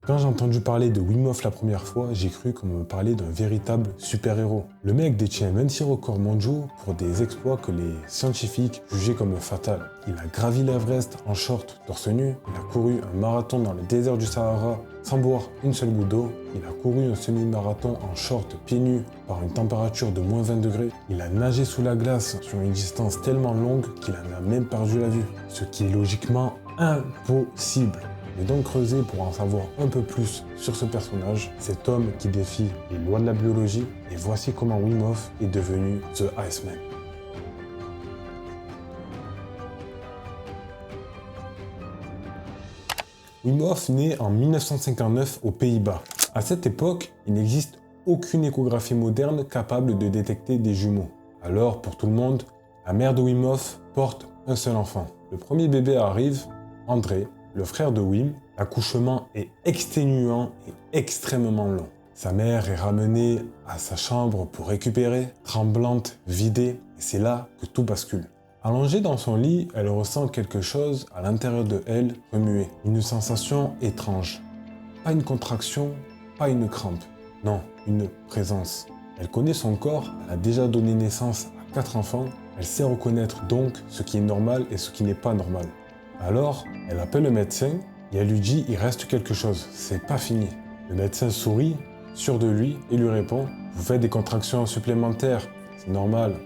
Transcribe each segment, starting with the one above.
Quand j'ai entendu parler de Wim Hof la première fois, j'ai cru qu'on me parlait d'un véritable super-héros. Le mec détient 26 records mondiaux pour des exploits que les scientifiques jugeaient comme fatals. Il a gravi l'Everest en short, torse nu, il a couru un marathon dans le désert du Sahara sans boire une seule goutte d'eau, il a couru un semi-marathon en short, pieds nus, par une température de moins 20 degrés, il a nagé sous la glace sur une distance tellement longue qu'il en a même perdu la vue, ce qui est logiquement impossible. J'ai donc creusé pour en savoir un peu plus sur ce personnage, cet homme qui défie les lois de la biologie, et voici comment Wim Hof est devenu The Iceman. Wim Hof naît en 1959 aux Pays-Bas. À cette époque, il n'existe aucune échographie moderne capable de détecter des jumeaux. Alors, pour tout le monde, la mère de Wim Hof porte un seul enfant. Le premier bébé arrive, André, le frère de Wim. L'accouchement est exténuant et extrêmement long. Sa mère est ramenée à sa chambre pour récupérer, tremblante, vidée, et c'est là que tout bascule. Allongée dans son lit, elle ressent quelque chose à l'intérieur de elle remuer. Une sensation étrange. Pas une contraction, pas une crampe. Non, une présence. Elle connaît son corps, elle a déjà donné naissance à 4 enfants. Elle sait reconnaître donc ce qui est normal et ce qui n'est pas normal. Alors, elle appelle le médecin et elle lui dit « il reste quelque chose, c'est pas fini ». Le médecin sourit, sûr de lui, et lui répond « vous faites des contractions supplémentaires, c'est normal,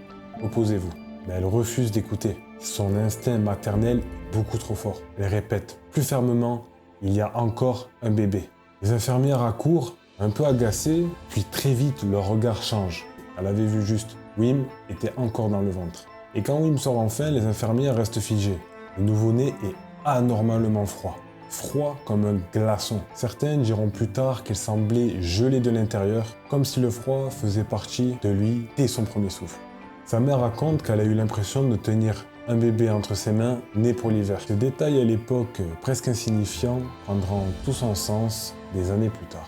opposez-vous ». Mais elle refuse d'écouter. Son instinct maternel est beaucoup trop fort. Elle répète plus fermement « il y a encore un bébé ». Les infirmières accourent, un peu agacées, puis très vite leur regard change. Elle avait vu juste, Wim était encore dans le ventre. Et quand Wim sort enfin, les infirmières restent figées. Le nouveau-né est anormalement froid. Froid comme un glaçon. Certaines diront plus tard qu'il semblait gelé de l'intérieur, comme si le froid faisait partie de lui dès son premier souffle. Sa mère raconte qu'elle a eu l'impression de tenir un bébé entre ses mains, né pour l'hiver. Ce détail à l'époque presque insignifiant prendra tout son sens des années plus tard.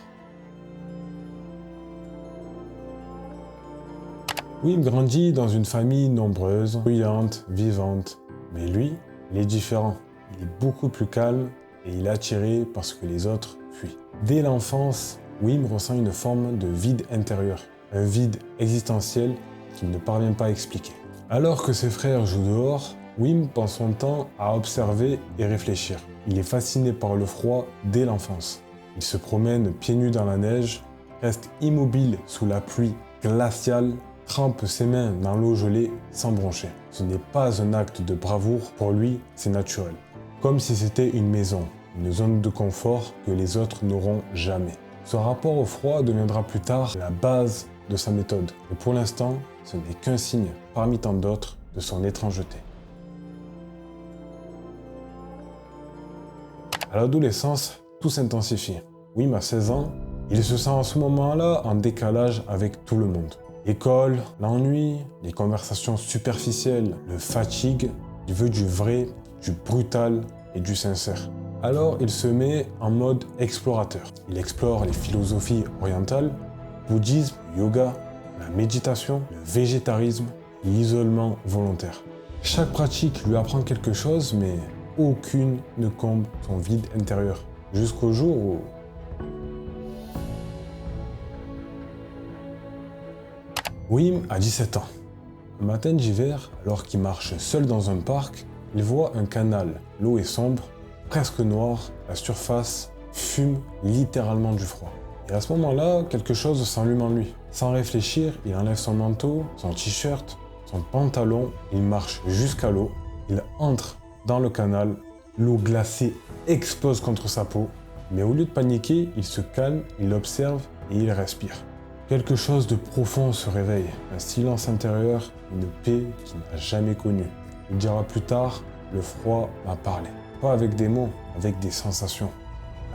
Wim grandit dans une famille nombreuse, bruyante, vivante. Mais lui, il est différent. Il est beaucoup plus calme et il est attiré par ce que les autres fuient. Dès l'enfance, Wim ressent une forme de vide intérieur. Un vide existentiel qu'il ne parvient pas à expliquer. Alors que ses frères jouent dehors, Wim passe son temps à observer et réfléchir. Il est fasciné par le froid dès l'enfance. Il se promène pieds nus dans la neige, reste immobile sous la pluie glaciale, trempe ses mains dans l'eau gelée sans broncher. Ce n'est pas un acte de bravoure, pour lui, c'est naturel. Comme si c'était une maison, une zone de confort que les autres n'auront jamais. Ce rapport au froid deviendra plus tard la base de sa méthode. Et pour l'instant, ce n'est qu'un signe parmi tant d'autres de son étrangeté. À l'adolescence, tout s'intensifie. Wim a 16 ans, il se sent à ce moment-là en décalage avec tout le monde. L'école, l'ennui, les conversations superficielles le fatiguent. Il veut du vrai, du brutal et du sincère. Alors il se met en mode explorateur. Il explore les philosophies orientales, bouddhisme, yoga, la méditation, le végétarisme, l'isolement volontaire. Chaque pratique lui apprend quelque chose, mais aucune ne comble son vide intérieur. Jusqu'au jour où... Wim a 17 ans. Un matin d'hiver, alors qu'il marche seul dans un parc, il voit un canal. L'eau est sombre, presque noire, la surface fume littéralement du froid. Et à ce moment-là, quelque chose s'allume en lui. Sans réfléchir, il enlève son manteau, son t-shirt, son pantalon, il marche jusqu'à l'eau, il entre dans le canal, l'eau glacée explose contre sa peau, mais au lieu de paniquer, il se calme, il observe et il respire. Quelque chose de profond se réveille, un silence intérieur, une paix qu'il n'a jamais connue. Il dira plus tard, le froid m'a parlé. Pas avec des mots, avec des sensations.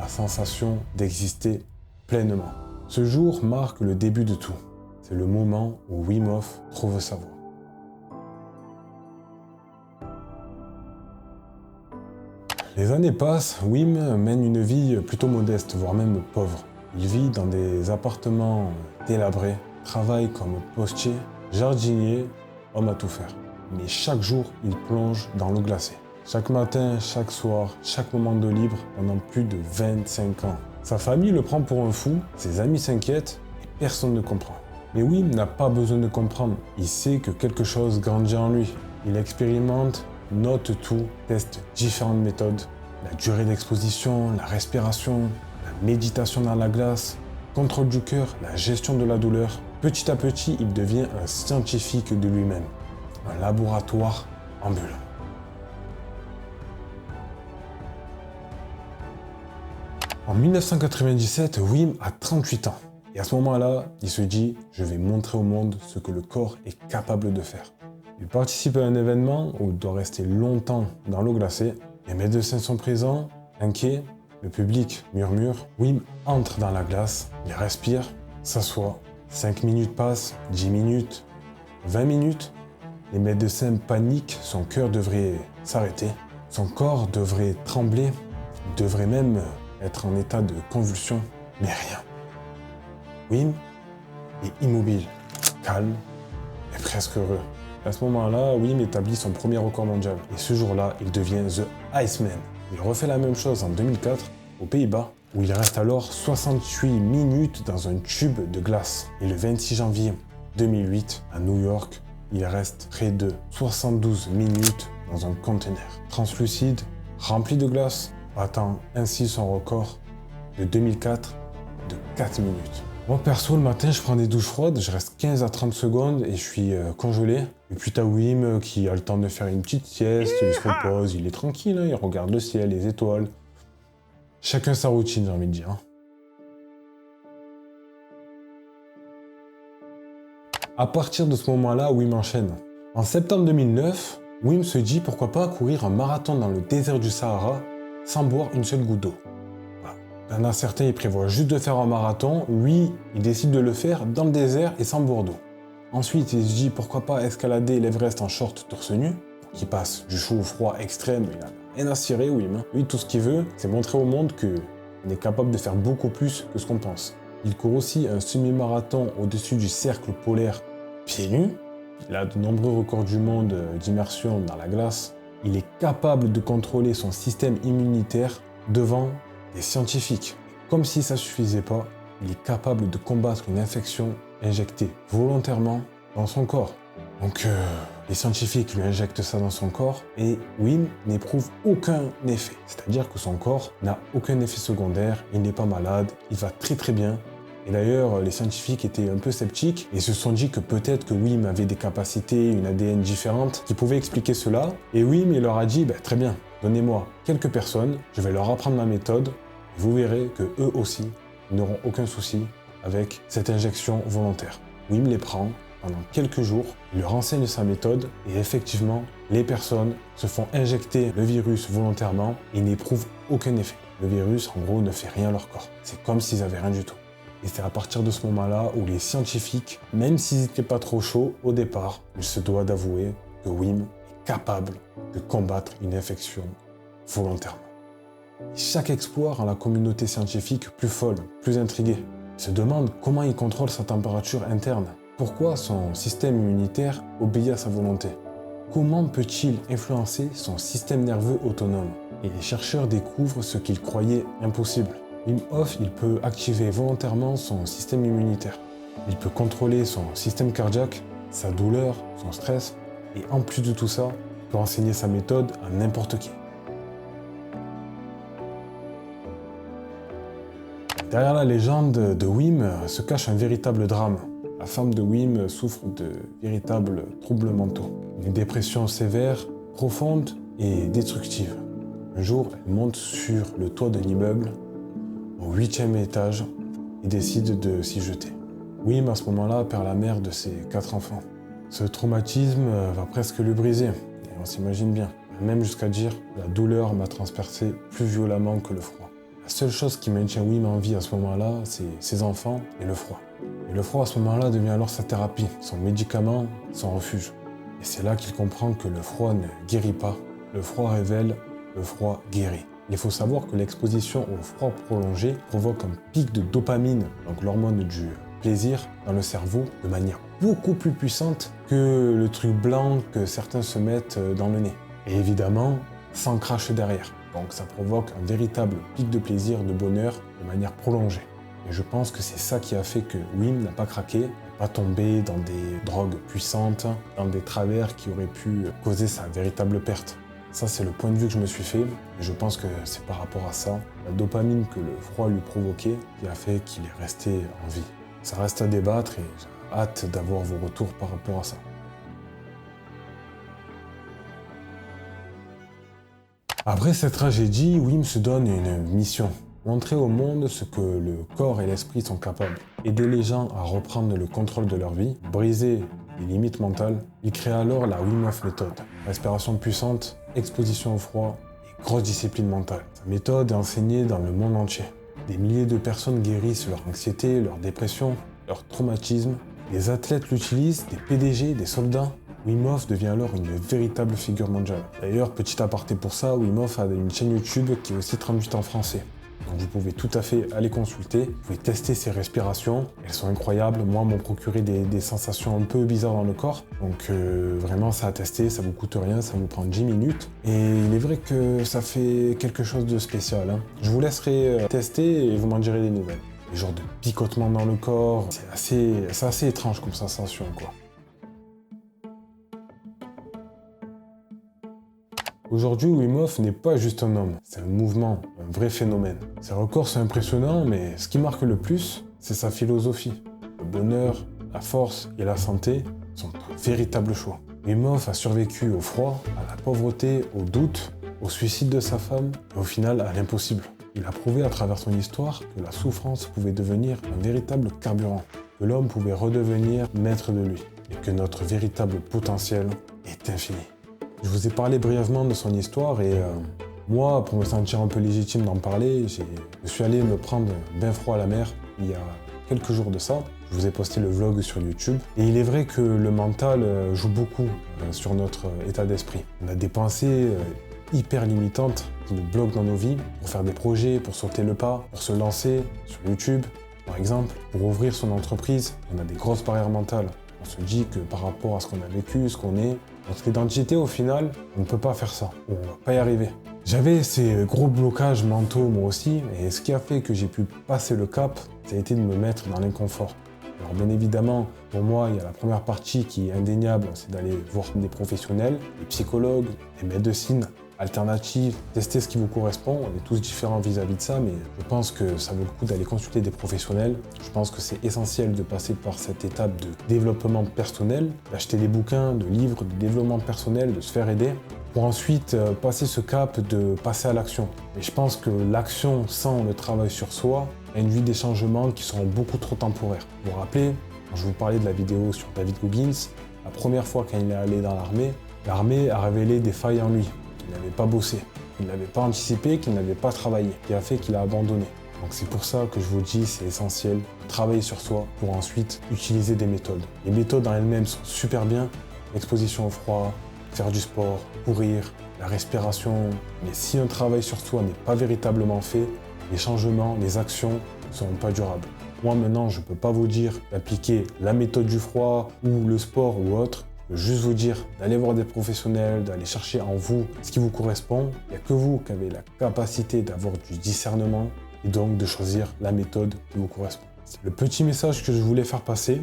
La sensation d'exister pleinement. Ce jour marque le début de tout. C'est le moment où Wim Hof trouve sa voie. Les années passent, Wim mène une vie plutôt modeste, voire même pauvre. Il vit dans des appartements délabrés, travaille comme postier, jardinier, homme à tout faire. Mais chaque jour, il plonge dans l'eau glacée. Chaque matin, chaque soir, chaque moment de libre pendant plus de 25 ans. Sa famille le prend pour un fou, ses amis s'inquiètent et personne ne comprend. Mais Wim n'a pas besoin de comprendre, il sait que quelque chose grandit en lui. Il expérimente, note tout, teste différentes méthodes. La durée d'exposition, la respiration, la méditation dans la glace, contrôle du cœur, la gestion de la douleur. Petit à petit, il devient un scientifique de lui-même, un laboratoire ambulant. En 1997, Wim a 38 ans. Et à ce moment-là, il se dit « Je vais montrer au monde ce que le corps est capable de faire ». Il participe à un événement où il doit rester longtemps dans l'eau glacée. Les médecins sont présents, inquiets, le public murmure. Wim entre dans la glace, il respire, s'assoit. 5 minutes passent, 10 minutes, 20 minutes. Les médecins paniquent, son cœur devrait s'arrêter. Son corps devrait trembler, il devrait même être en état de convulsion, mais rien. Wim est immobile, calme et presque heureux. À ce moment-là, Wim établit son premier record mondial. Et ce jour-là, il devient The Iceman. Il refait la même chose en 2004, aux Pays-Bas, où il reste alors 68 minutes dans un tube de glace. Et le 26 janvier 2008, à New York, il reste près de 72 minutes dans un conteneur translucide, rempli de glace, battant ainsi son record de 2004 de 4 minutes. Moi perso, le matin, je prends des douches froides, je reste 15 à 30 secondes et je suis congelé. Et puis t'as Wim qui a le temps de faire une petite sieste, il se repose, il est tranquille, hein, il regarde le ciel, les étoiles. Chacun sa routine, j'ai envie de dire. Hein. À partir de ce moment-là, Wim enchaîne. En septembre 2009, Wim se dit pourquoi pas courir un marathon dans le désert du Sahara sans boire une seule goutte d'eau. Il y en a certains, ils prévoient juste de faire un marathon. Lui, il décide de le faire dans le désert et sans boire d'eau. Ensuite, il se dit pourquoi pas escalader l'Everest en short torse nu, qui passe du chaud au froid extrême. Il n'a rien à cirer, Wim. Lui, tout ce qu'il veut, c'est montrer au monde qu'il est capable de faire beaucoup plus que ce qu'on pense. Il court aussi un semi-marathon au-dessus du cercle polaire pieds nus. Il a de nombreux records du monde d'immersion dans la glace. Il est capable de contrôler son système immunitaire devant des scientifiques. Comme si ça ne suffisait pas, il est capable de combattre une infection injectée volontairement dans son corps. Donc les scientifiques lui injectent ça dans son corps et Wim n'éprouve aucun effet. C'est-à-dire que son corps n'a aucun effet secondaire, il n'est pas malade, il va très très bien. Et d'ailleurs, les scientifiques étaient un peu sceptiques et se sont dit que peut-être que Wim avait des capacités, une ADN différente qui pouvaient expliquer cela. Et Wim, il leur a dit, très bien, donnez-moi quelques personnes, je vais leur apprendre ma méthode. Vous verrez que eux aussi n'auront aucun souci avec cette injection volontaire. Wim les prend pendant quelques jours, il leur enseigne sa méthode et effectivement, les personnes se font injecter le virus volontairement et n'éprouvent aucun effet. Le virus, en gros, ne fait rien à leur corps. C'est comme s'ils n'avaient rien du tout. Et c'est à partir de ce moment-là où les scientifiques, même s'ils n'étaient pas trop chauds au départ, il se doit d'avouer que Wim est capable de combattre une infection volontairement. Chaque exploit rend la communauté scientifique plus folle, plus intriguée. Il se demande comment il contrôle sa température interne. Pourquoi son système immunitaire obéit à sa volonté? Comment peut-il influencer son système nerveux autonome? Et les chercheurs découvrent ce qu'ils croyaient impossible. Wim Hof, il peut activer volontairement son système immunitaire. Il peut contrôler son système cardiaque, sa douleur, son stress. Et en plus de tout ça, il peut enseigner sa méthode à n'importe qui. Derrière la légende de Wim se cache un véritable drame. La femme de Wim souffre de véritables troubles mentaux. Une dépression sévère, profonde et destructive. Un jour, elle monte sur le toit d'un immeuble, au 8e étage, et décide de s'y jeter. Wim, à ce moment-là, perd la mère de ses 4 enfants. Ce traumatisme va presque le briser, et on s'imagine bien. Même jusqu'à dire « la douleur m'a transpercé plus violemment que le froid ». La seule chose qui maintient Wim en vie à ce moment-là, c'est ses enfants et le froid. Et le froid à ce moment-là devient alors sa thérapie, son médicament, son refuge. Et c'est là qu'il comprend que le froid ne guérit pas. Le froid révèle, le froid guérit. Il faut savoir que l'exposition au froid prolongé provoque un pic de dopamine, donc l'hormone du plaisir, dans le cerveau, de manière beaucoup plus puissante que le truc blanc que certains se mettent dans le nez. Et évidemment, sans crash derrière. Donc ça provoque un véritable pic de plaisir, de bonheur, de manière prolongée. Et je pense que c'est ça qui a fait que Wim n'a pas craqué, n'a pas tombé dans des drogues puissantes, dans des travers qui auraient pu causer sa véritable perte. Ça, c'est le point de vue que je me suis fait, et je pense que c'est par rapport à ça, la dopamine que le froid lui provoquait, qui a fait qu'il est resté en vie. Ça reste à débattre et j'ai hâte d'avoir vos retours par rapport à ça. Après cette tragédie, Wim se donne une mission. Montrer au monde ce que le corps et l'esprit sont capables. Aider les gens à reprendre le contrôle de leur vie, briser les limites mentales. Il crée alors la Wim Hof méthode. Respiration puissante, exposition au froid et grosse discipline mentale. Sa méthode est enseignée dans le monde entier. Des milliers de personnes guérissent leur anxiété, leur dépression, leur traumatisme. Les athlètes l'utilisent, des PDG, des soldats. Wim Hof devient alors une véritable figure mondiale. D'ailleurs, petit aparté pour ça, Wim Hof a une chaîne YouTube qui est aussi traduite en français. Donc vous pouvez tout à fait aller consulter, vous pouvez tester ces respirations, elles sont incroyables, moi m'ont procuré des sensations un peu bizarres dans le corps, donc vraiment ça à tester, ça vous coûte rien, ça vous prend 10 minutes, et il est vrai que ça fait quelque chose de spécial, hein. Je vous laisserai tester et vous m'en direz des nouvelles. Les genres de picotements dans le corps, c'est assez étrange comme sensation quoi. Aujourd'hui, Wim Hof n'est pas juste un homme, c'est un mouvement, un vrai phénomène. Ses records sont impressionnants, mais ce qui marque le plus, c'est sa philosophie. Le bonheur, la force et la santé sont un véritable choix. Wim Hof a survécu au froid, à la pauvreté, au doute, au suicide de sa femme et au final à l'impossible. Il a prouvé à travers son histoire que la souffrance pouvait devenir un véritable carburant, que l'homme pouvait redevenir maître de lui et que notre véritable potentiel est infini. Je vous ai parlé brièvement de son histoire et moi, pour me sentir un peu légitime d'en parler, je suis allé me prendre un bain froid à la mer il y a quelques jours de ça. Je vous ai posté le vlog sur YouTube. Et il est vrai que le mental joue beaucoup sur notre état d'esprit. On a des pensées hyper limitantes qui nous bloquent dans nos vies pour faire des projets, pour sauter le pas, pour se lancer sur YouTube, par exemple, pour ouvrir son entreprise. On a des grosses barrières mentales. On se dit que par rapport à ce qu'on a vécu, ce qu'on est, notre identité, au final, on ne peut pas faire ça, on ne va pas y arriver. J'avais ces gros blocages mentaux moi aussi, et ce qui a fait que j'ai pu passer le cap, ça a été de me mettre dans l'inconfort. Alors bien évidemment, pour moi, il y a la première partie qui est indéniable, c'est d'aller voir des professionnels, des psychologues, des médecines alternatives, tester ce qui vous correspond. On est tous différents vis-à-vis de ça, mais je pense que ça vaut le coup d'aller consulter des professionnels. Je pense que c'est essentiel de passer par cette étape de développement personnel, d'acheter des bouquins, de livres de développement personnel, de se faire aider, pour ensuite passer ce cap de passer à l'action. Et je pense que l'action sans le travail sur soi induit des changements qui seront beaucoup trop temporaires. Vous vous rappelez, quand je vous parlais de la vidéo sur David Goggins, la première fois quand il est allé dans l'armée a révélé des failles en lui. Il n'avait pas bossé, qu'il n'avait pas anticipé, qu'il n'avait pas travaillé, qui a fait qu'il a abandonné. Donc c'est pour ça que je vous dis, c'est essentiel de travailler sur soi pour ensuite utiliser des méthodes. Les méthodes en elles-mêmes sont super bien, l'exposition au froid, faire du sport, courir, la respiration. Mais si un travail sur soi n'est pas véritablement fait, les changements, les actions ne seront pas durables. Moi maintenant, je ne peux pas vous dire d'appliquer la méthode du froid ou le sport ou autre. Je peux juste vous dire d'aller voir des professionnels, d'aller chercher en vous ce qui vous correspond. Il n'y a que vous qui avez la capacité d'avoir du discernement et donc de choisir la méthode qui vous correspond. C'est le petit message que je voulais faire passer.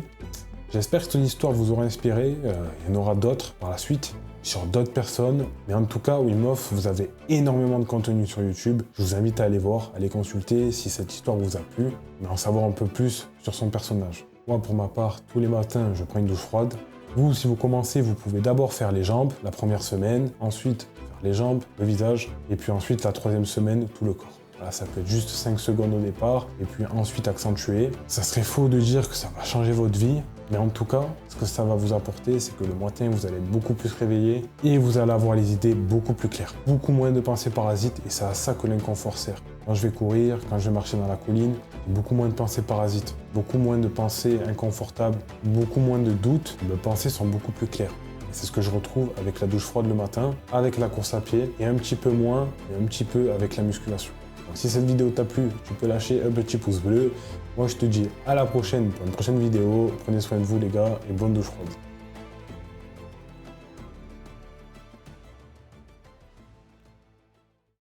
J'espère que cette histoire vous aura inspiré. Il y en aura d'autres par la suite, sur d'autres personnes. Mais en tout cas, Wim Hof, vous avez énormément de contenu sur YouTube. Je vous invite à aller voir, à les consulter si cette histoire vous a plu, mais en savoir un peu plus sur son personnage. Moi, pour ma part, tous les matins, je prends une douche froide. Vous, si vous commencez, vous pouvez d'abord faire les jambes la première semaine, ensuite faire les jambes, le visage, et puis ensuite la troisième semaine, tout le corps. Voilà, ça peut être juste 5 secondes au départ, et puis ensuite accentuer. Ça serait faux de dire que ça va changer votre vie, mais en tout cas, ce que ça va vous apporter, c'est que le matin, vous allez être beaucoup plus réveillé, et vous allez avoir les idées beaucoup plus claires. Beaucoup moins de pensées parasites, et c'est à ça que l'inconfort sert. Quand je vais courir, quand je vais marcher dans la colline, beaucoup moins de pensées parasites, beaucoup moins de pensées inconfortables, beaucoup moins de doutes. Mes pensées sont beaucoup plus claires. Et c'est ce que je retrouve avec la douche froide le matin, avec la course à pied, et un petit peu moins, et un petit peu avec la musculation. Donc si cette vidéo t'a plu, tu peux lâcher un petit pouce bleu. Moi je te dis à la prochaine pour une prochaine vidéo. Prenez soin de vous les gars, et bonne douche froide.